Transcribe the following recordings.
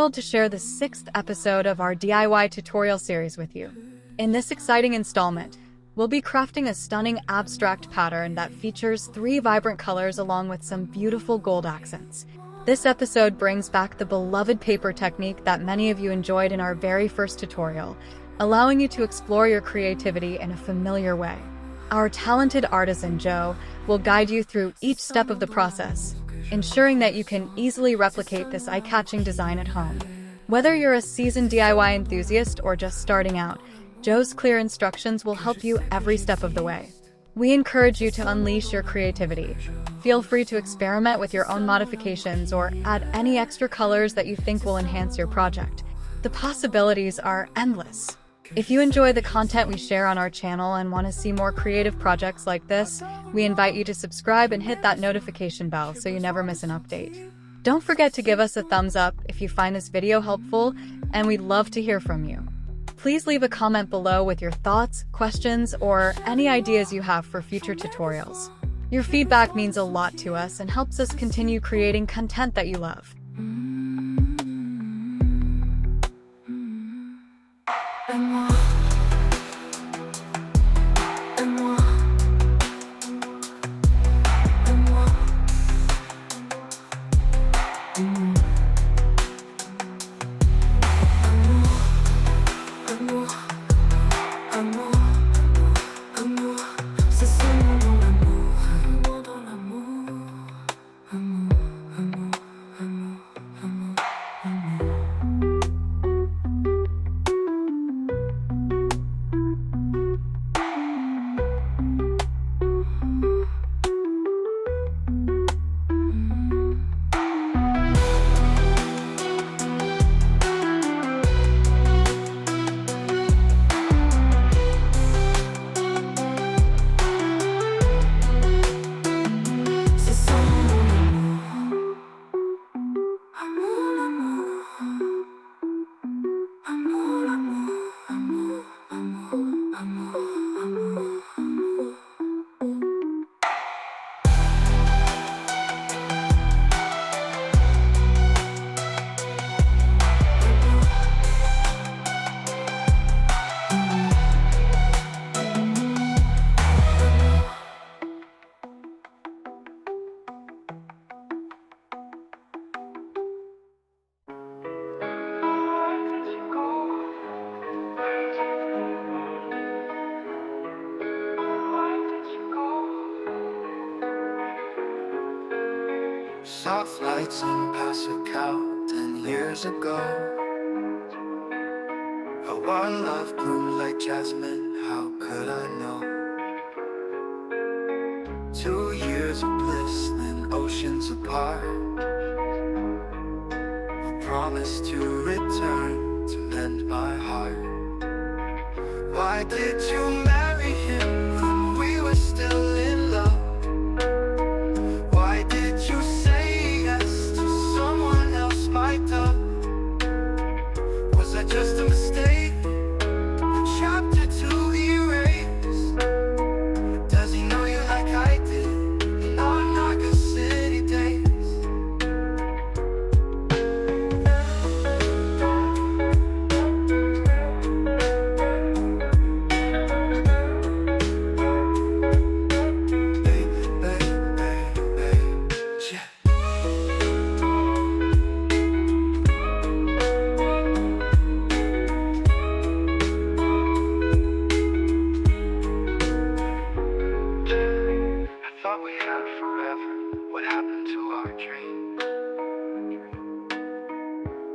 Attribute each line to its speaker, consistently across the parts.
Speaker 1: thrilled to share the 6th episode of our DIY tutorial series with you. In this exciting installment, we'll be crafting a stunning abstract pattern that features 3 vibrant colors along with some beautiful gold accents. This episode brings back the beloved paper technique that many of you enjoyed in our very first tutorial, allowing you to explore your creativity in a familiar way. Our talented artisan Joe will guide you through each step of the process, ensuring that you can easily replicate this eye-catching design at home. Whether you're a seasoned DIY enthusiast or just starting out, Joe's clear instructions will help you every step of the way. We encourage you to unleash your creativity. Feel free to experiment with your own modifications or add any extra colors that you think will enhance your project. The possibilities are endless. If you enjoy the content we share on our channel and want to see more creative projects like this, we invite you to subscribe and hit that notification bell so you never miss an update. Don't forget to give us a thumbs up if you find this video helpful, and we'd love to hear from you. Please leave a comment below with your thoughts, questions, or any ideas you have for future tutorials. Your feedback means a lot to us and helps us continue creating content that you love.
Speaker 2: Soft lights on past a cow 10 years ago. Our love bloomed like jasmine, how could I know? 2 years of bliss, then oceans apart. We promised to return to mend my heart. Why did you marry him when we were still in love? Why did you say yes to someone else, my dove? Was that just a mistake? A chapter to erase? Does he know you like I did in our Naga City days?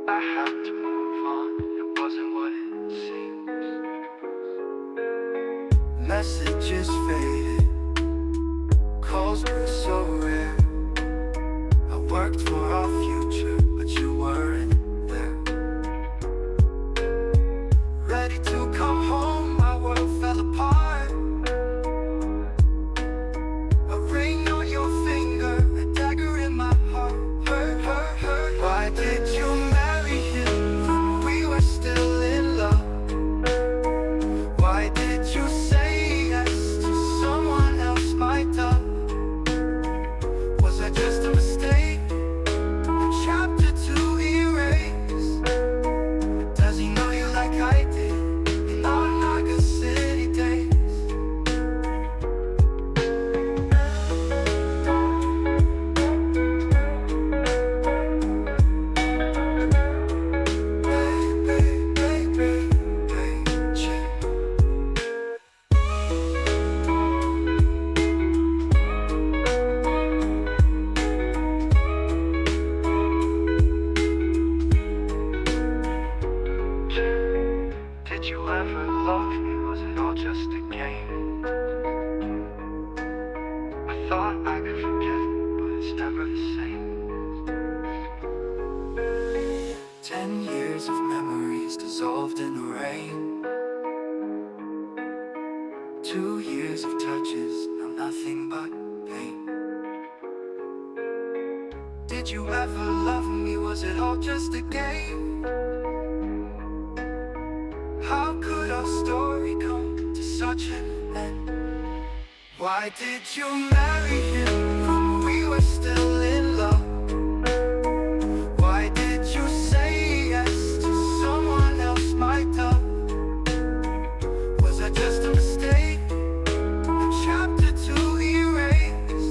Speaker 2: I had to move on, it wasn't what it seems. Messages faded, calls grew so rare. I worked for our future, but you weren't there. Ready to come home, my world fell apart. A ring on your finger, a dagger in my heart. Hurt, hurt, hurt. Why did you marry him when we were still in love? Why did you say yes to someone you ever love me? Was it all just a game? I thought I could forget, but it's never the same. 10 years of memories dissolved in the rain. 2 years of touches, now nothing but pain. Did you ever love me? Was it all just a game? How could our story come to such an end? Why did you marry him when we were still in love? Why did you say yes to someone else, my dove? Was that just a mistake? A chapter to erase?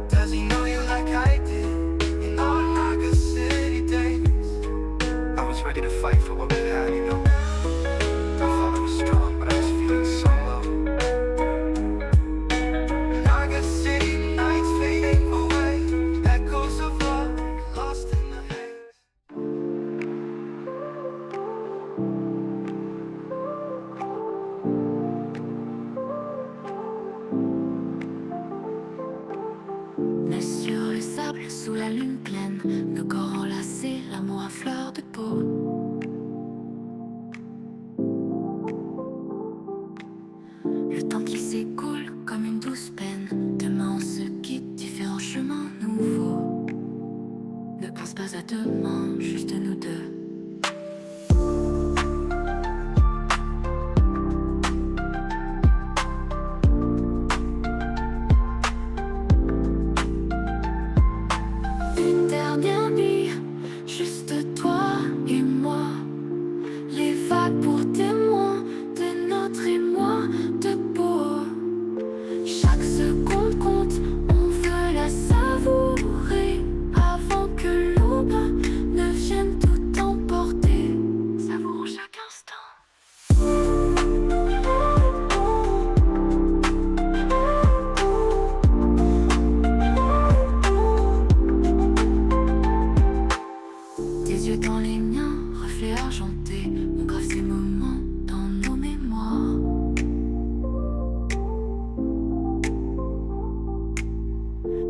Speaker 2: Does he know you like I did in our Naga City days? I was ready to fight for what we had, you know. I thought I was strong, but I was feeling so low. Naga City nights fading away, echoes of love lost in the haze.
Speaker 3: Mais sur le sable, sous la lune pleine, nos corps enlacés, l'amour à fleur de peau. Le temps qui s'écoule comme une douce peine. Demain on se quitte, différents chemins nouveaux. Ne pense pas à demain, juste nous deux. Une dernière nuit, juste toi et moi. Les vagues pour témoins de notre émoi de beau. Chaque seconde compte, on veut la savourer avant que l'aube ne vienne tout emporter. Savourons chaque instant. Tes yeux dans les miens, reflets argentés, on grave ces moments dans nos mémoires.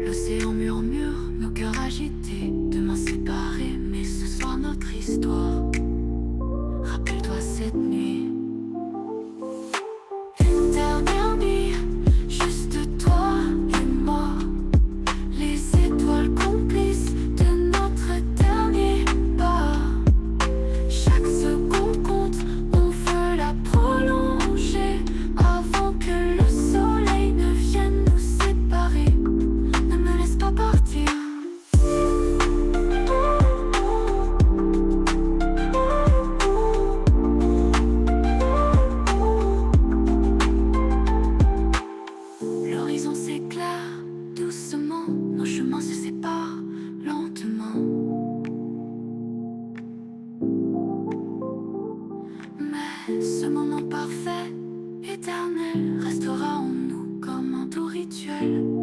Speaker 3: L'océan murmure, nos cœurs agités, demain séparés, mais ce soir notre histoire. Rappelle-toi cette nuit. Une dernière nuit, juste toi et moi. Les étoiles complices de notre dernier pas. Chaque seconde compte, on veut la prolonger avant que le soleil ne vienne nous séparer. Ne me laisse pas partir. L'horizon s'éclaire doucement, nos chemins se séparent lentement. Mais ce moment parfait, éternel, restera en nous comme un doux rituel.